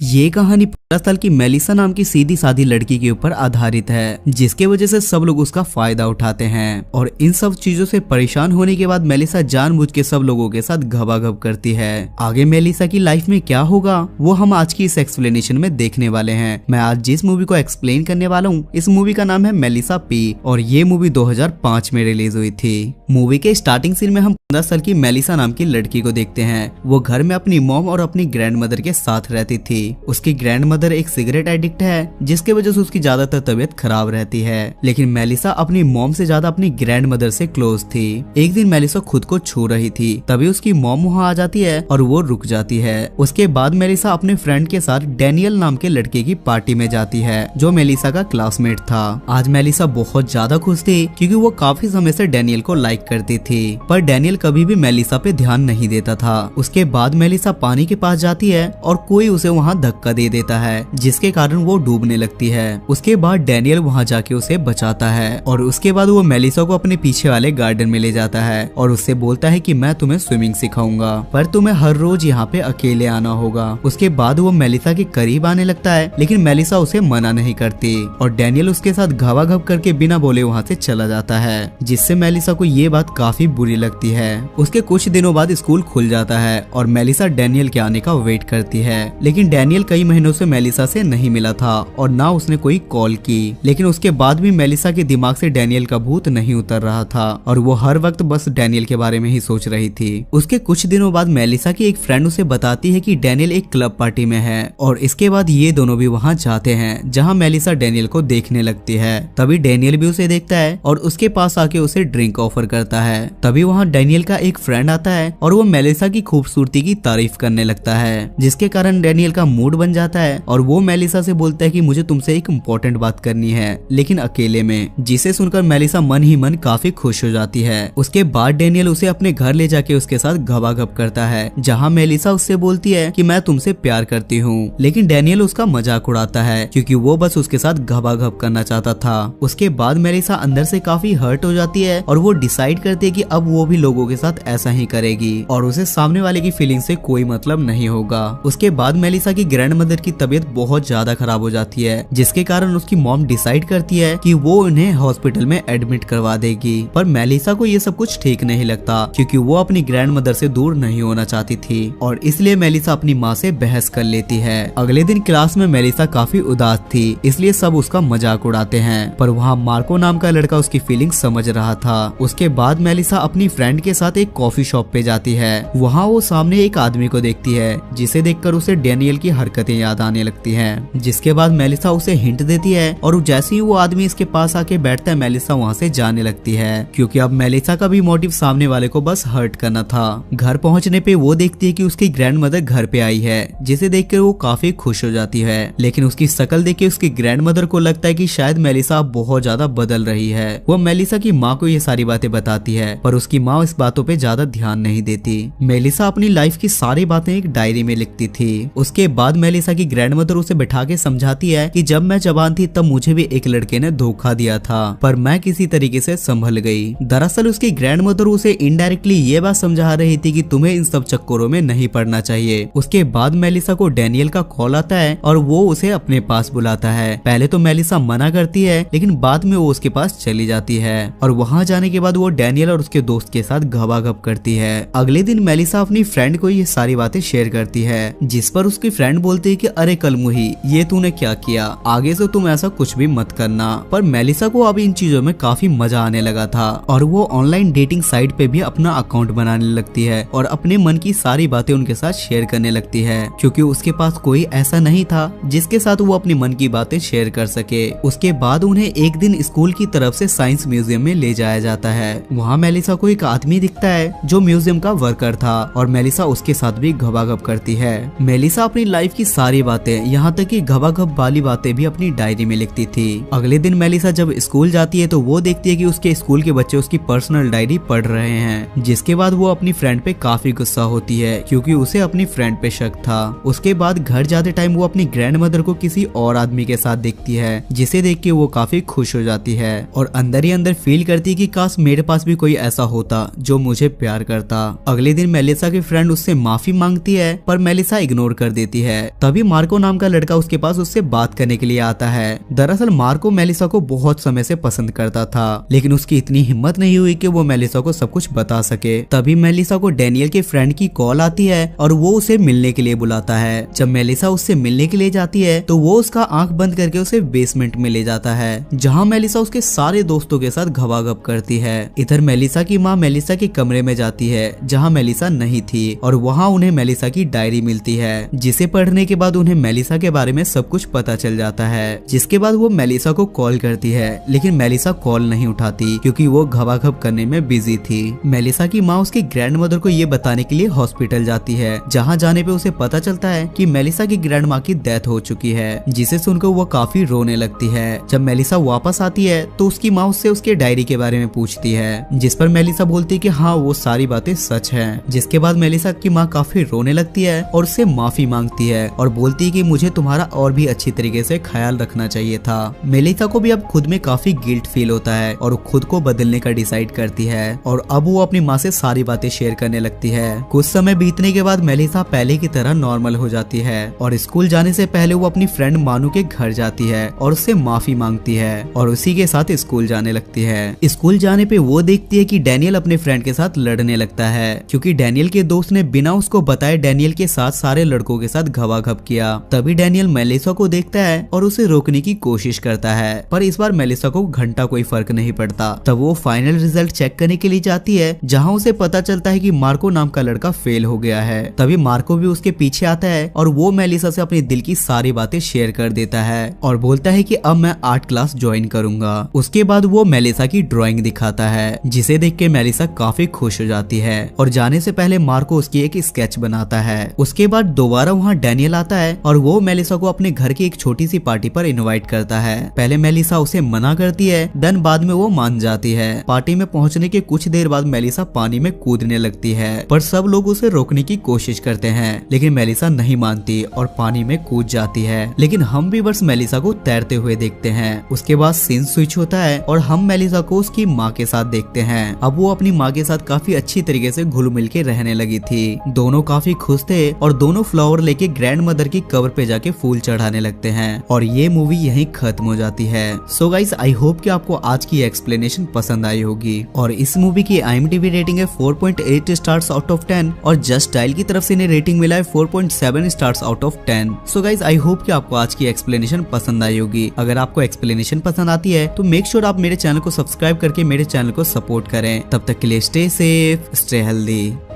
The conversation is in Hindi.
ये कहानी 15 साल की मेलिसा नाम की सीधी सादी लड़की के ऊपर आधारित है, जिसके वजह से सब लोग उसका फायदा उठाते हैं। और इन सब चीजों से परेशान होने के बाद मेलिसा जानबूझ के सब लोगों के साथ घबाघब करती है। आगे मेलिसा की लाइफ में क्या होगा वो हम आज की इस एक्सप्लेनेशन में देखने वाले हैं। मैं आज जिस मूवी को एक्सप्लेन करने वाला हूँ, इस मूवी का नाम है मेलिसा पी और ये मूवी 2005 में रिलीज हुई थी। मूवी के स्टार्टिंग सीन में हम 15 साल की मेलिसा नाम की लड़की को देखते हैं। वो घर में अपनी मॉम और अपनी ग्रैंड मदर के साथ रहती थी। उसकी ग्रैंड मदर एक सिगरेट एडिक्ट है, जिसके वजह से उसकी ज्यादातर तबीयत खराब रहती है। लेकिन मेलिसा अपनी मॉम से ज्यादा अपनी ग्रैंड मदर से क्लोज थी। एक दिन मेलिसा खुद को छू रही थी, तभी उसकी मॉम वहाँ आ जाती है और वो रुक जाती है। उसके बाद मेलिसा अपने फ्रेंड के साथ डैनियल नाम के लड़के की पार्टी में जाती है, जो मेलिसा का क्लासमेट था। आज मेलिसा बहुत ज्यादा खुश थी क्योंकि वो काफी समय से डैनियल को लाइक करती थी, पर डैनियल कभी भी मेलिसा पे ध्यान नहीं देता था। उसके बाद मेलिसा पानी के पास जाती है और कोई उसे वहाँ धक्का दे देता है, जिसके कारण वो डूबने लगती है। उसके बाद डैनियल वहाँ जाके उसे बचाता है और उसके बाद वो मेलिसा को अपने पीछे वाले गार्डन में ले जाता है और उससे बोलता है कि मैं तुम्हें स्विमिंग सिखाऊंगा, पर तुम्हें हर रोज यहाँ पे अकेले आना होगा। उसके बाद वो मेलिसा के करीब आने लगता है, लेकिन मेलिसा उसे मना नहीं करती और डैनियल उसके साथ घावाघब करके बिना बोले वहाँ से चला जाता है, जिससे मेलिसा को ये बात काफी बुरी लगती है। उसके कुछ दिनों बाद स्कूल खुल जाता है और मेलिसा डैनियल के आने का वेट करती है, लेकिन डैनियल कई महीनों से मेलिसा से नहीं मिला था और ना उसने कोई कॉल की। लेकिन उसके बाद भी मेलिसा के दिमाग से डैनियल का भूत नहीं उतर रहा था और वो हर वक्त बस डैनियल के बारे में ही सोच रही थी। उसके कुछ दिनों बाद मेलिसा की एक फ्रेंड उसे बताती है कि डैनियल एक क्लब पार्टी में है और इसके बाद ये दोनों भी वहाँ जाते हैं, जहाँ मेलिसा डैनियल को देखने लगती है। तभी डैनियल भी उसे देखता है और उसके पास आके उसे ड्रिंक ऑफर करता है। तभी वहाँ डैनियल का एक फ्रेंड आता है और वो मेलिसा की खूबसूरती की तारीफ करने लगता है, जिसके कारण डैनियल का मूड बन जाता है और वो मेलिसा से बोलता है कि मुझे तुमसे एक इम्पोर्टेंट बात करनी है, लेकिन अकेले में। जिसे सुनकर मेलिसा मन ही मन काफी खुश हो जाती है। उसके बाद डैनियल उसे अपने घर ले जाके उसके साथ घबाघब करता है, जहाँ मेलिसा उससे बोलती है कि मैं तुमसे प्यार करती हूँ। लेकिन डैनियल उसका मजाक उड़ाता है क्योंकि वो बस उसके साथ घबाघब करना चाहता था। उसके बाद मेलिसा अंदर से काफी हर्ट हो जाती है और वो डिसाइड करती है कि अब वो भी लोगों के साथ ऐसा ही करेगी और उसे सामने वाले की फीलिंग से कोई मतलब नहीं होगा। उसके बाद मेलिसा की ग्रैंड मदर की तबीयत बहुत ज्यादा खराब हो जाती है, जिसके कारण उसकी मॉम डिसाइड करती है कि वो उन्हें हॉस्पिटल में एडमिट करवा देगी। पर मेलिसा को ये सब कुछ ठीक नहीं लगता क्योंकि वो अपनी ग्रैंड मदर से दूर नहीं होना चाहती थी और इसलिए मेलिसा अपनी माँ से बहस कर लेती है। अगले दिन क्लास में मेलिसा काफी उदास थी, इसलिए सब उसका मजाक उड़ाते हैं, पर वहाँ मार्को नाम का लड़का उसकी फीलिंग समझ रहा था। उसके बाद मेलिसा अपनी फ्रेंड के साथ एक कॉफी शॉप पे जाती है। वहाँ वो सामने एक आदमी को देखती है, जिसे देखकर उसे डैनियल की हरकतें याद आने लगती हैं। जिसके बाद मेलिसा उसे हिंट देती है और जैसे ही वो आदमी इसके पास आके बैठता है, मेलिसा वहाँ से जाने लगती है क्योंकि अब मेलिसा का भी मोटिव सामने वाले को बस हर्ट करना था। घर पहुँचने पे वो देखती है कि उसकी ग्रैंड मदर घर पे आई है, जिसे देखकर वो काफी खुश हो जाती है। लेकिन उसकी शक्ल देख के उसकी ग्रैंड मदर को लगता है कि शायद मेलिसा बहुत ज्यादा बदल रही है। वो मेलिसा की माँ को ये सारी बातें बताती है, पर उसकी माँ इस बातों पे ज्यादा ध्यान नहीं देती। मेलिसा अपनी लाइफ की सारी बातें एक डायरी में लिखती थी। उसके बाद मेलिसा की ग्रैंड मदर उसे बैठा के समझाती है कि जब मैं जवान थी तब मुझे भी एक लड़के ने धोखा दिया था, पर मैं किसी तरीके से संभल गई। दरअसल उसकी ग्रैंड मदर उसे इनडायरेक्टली ये बात समझा रही थी कि तुम्हें इन सब चक्करों में नहीं पड़ना चाहिए। उसके बाद मेलिसा को डैनियल का कॉल आता है और वो उसे अपने पास बुलाता है। पहले तो मेलिसा मना करती है, लेकिन बाद में वो उसके पास चली जाती है और वहाँ जाने के बाद वो डैनियल और उसके दोस्त के साथ घबाघब करती है। अगले दिन मेलिसा अपनी फ्रेंड को ये सारी बातें शेयर करती है, जिस पर उसकी फ्रेंड बोलती है कि अरे कलमुही, ये तूने क्या किया, आगे से तुम ऐसा कुछ भी मत करना। पर मेलिसा को अब इन चीजों में काफी मजा आने लगा था और वो ऑनलाइन डेटिंग साइट पे भी अपना अकाउंट बनाने लगती है और अपने मन की सारी बातें उनके साथ शेयर करने लगती है, क्योंकि उसके पास कोई ऐसा नहीं था जिसके साथ वो अपनी मन की बातें शेयर कर सके। उसके बाद उन्हें एक दिन स्कूल की तरफ से साइंस म्यूजियम में ले जाया जाता है। वहाँ मेलिसा को एक आदमी दिखता है जो म्यूजियम का वर्कर था और मेलिसा उसके साथ भी घबाघब करती है। मेलिसा अपनी लाइफ की सारी बातें, यहाँ तक कि घबाघब वाली बातें भी अपनी डायरी में लिखती थी। अगले दिन मेलिसा जब स्कूल जाती है तो वो देखती है कि उसके स्कूल के बच्चे उसकी पर्सनल डायरी पढ़ रहे हैं, जिसके बाद वो अपनी फ्रेंड पे काफी गुस्सा होती है क्योंकि उसे अपनी फ्रेंड पे शक था। उसके बाद घर जाते टाइम वो अपनी ग्रैंड मदर को किसी और आदमी के साथ देखती है, जिसे देख के वो काफी खुश हो जाती है और अंदर ही अंदर फील करती है कि काश मेरे पास भी कोई ऐसा होता जो मुझे प्यार करता। अगले दिन मेलिसा की फ्रेंड उससे माफी मांगती है, पर मेलिसा इग्नोर कर देती है है। तभी मार्को नाम का लड़का उसके पास उससे बात करने के लिए आता है। दरअसल मार्को मेलिसा को बहुत समय से पसंद करता था, लेकिन उसकी इतनी हिम्मत नहीं हुई कि वो मेलिसा को सब कुछ बता सके। तभी मेलिसा को डैनियल के फ्रेंड की कॉल आती है और वो उसे मिलने के लिए बुलाता है। जब मेलिसा उससे मिलने के लिए जाती है तो वो उसका आंख बंद करके उसे बेसमेंट में ले जाता है, जहाँ मेलिसा उसके सारे दोस्तों के साथ घबाघब करती है। इधर मेलिसा की माँ मेलिसा के कमरे में जाती है जहाँ मेलिसा नहीं थी, और वहाँ उन्हें मेलिसा की डायरी मिलती है, जिसे पढ़ने के बाद उन्हें मेलिसा के बारे में सब कुछ पता चल जाता है। जिसके बाद वो मेलिसा को कॉल करती है, लेकिन मेलिसा कॉल नहीं उठाती क्योंकि वो घबाघब करने में बिजी थी। मेलिसा की माँ उसकी ग्रैंडमदर को ये बताने के लिए हॉस्पिटल जाती है, जहाँ जाने पे उसे पता चलता है कि मेलिसा की ग्रैंड माँ की डेथ हो चुकी है, जिसे सुनकर वो काफी रोने लगती है। जब मेलिसा वापस आती है तो उसकी माँ उससे उसके डायरी के बारे में पूछती है, जिस पर मेलिसा बोलती है कि हाँ वो सारी बातें सच हैं। जिसके बाद मेलिसा की माँ काफी रोने लगती है और उससे माफी मांगती है और बोलती है कि मुझे तुम्हारा और भी अच्छी तरीके से ख्याल रखना चाहिए था। मेलिसा को भी अब खुद में काफी गिल्ट फील होता है और खुद को बदलने का डिसाइड करती है, और अब वो अपनी माँ से सारी बातें शेयर करने लगती है। कुछ समय बीतने के बाद मेलिसा पहले की तरह नॉर्मल हो जाती है और स्कूल जाने से पहले वो अपनी फ्रेंड मानू के घर जाती है और उससे माफी मांगती है और उसी के साथ स्कूल जाने लगती है। स्कूल जाने पे वो देखती है कि डैनियल अपने फ्रेंड के साथ लड़ने लगता है, क्योंकि डैनियल के दोस्त ने बिना उसको बताए डैनियल के साथ सारे लड़कों के साथ घबाघब किया। तभी डैनियल मेलिसा को देखता है और उसे रोकने की कोशिश करता है, पर इस बार मेलिसा को घंटा कोई फर्क नहीं पड़ता। तब वो फाइनल रिजल्ट चेक करने के लिए जाती है, जहाँ उसे पता चलता है कि मार्को नाम का लड़का फेल हो गया है। तभी मार्को भी उसके पीछे आता है और वो मेलिसा से अपने दिल की सारी बातें शेयर कर देता है और बोलता है कि अब मैं आर्ट क्लास ज्वाइन करूंगा। उसके बाद वो मेलिसा की ड्राइंग दिखाता है, जिसे देख के मेलिसा काफी खुश हो जाती है और जाने से पहले मार्को उसकी एक स्केच बनाता है। उसके बाद दोबारा वहाँ डैनियल आता है और वो मेलिसा को अपने घर की एक छोटी सी पार्टी पर इनवाइट करता है। पहले मेलिसा उसे मना करती है, देन बाद में वो मान जाती है। पार्टी में पहुंचने के कुछ देर बाद मेलिसा पानी में कूदने लगती है, पर सब लोग उसे रोकने की कोशिश करते हैं, लेकिन मेलिसा नहीं मानती और पानी में कूद जाती है। लेकिन हम भी बस मेलिसा को तैरते हुए देखते हैं। उसके बाद सीन स्विच होता है और हम मेलिसा को उसकी माँ के साथ देखते हैं। अब वो अपनी माँ के साथ काफी अच्छी तरीके से घुल मिल के रहने लगी थी। दोनों काफी खुश थे और दोनों फ्लावर लेके ग्रैंड मदर की कब्र पे जाके फूल चढ़ाने लगते हैं और ये मूवी यहीं खत्म हो जाती है। सो गाइस, आई होप कि आपको आज की एक्सप्लेनेशन पसंद आई होगी। और इस मूवी की IMDb रेटिंग है 4.8 स्टार्स आउट ऑफ 10 और जस्ट डायल की तरफ से इन्हें रेटिंग मिला है 4.7 stars out of 10। So guys, I hope कि आपको आज की एक्सप्लेनेशन पसंद आई होगी। अगर आपको एक्सप्लेनेशन पसंद आती है तो मेक श्योर आप मेरे चैनल को सब्सक्राइब करके मेरे चैनल को सपोर्ट करें। तब तक के लिए स्टे सेफ, स्टे हेल्दी।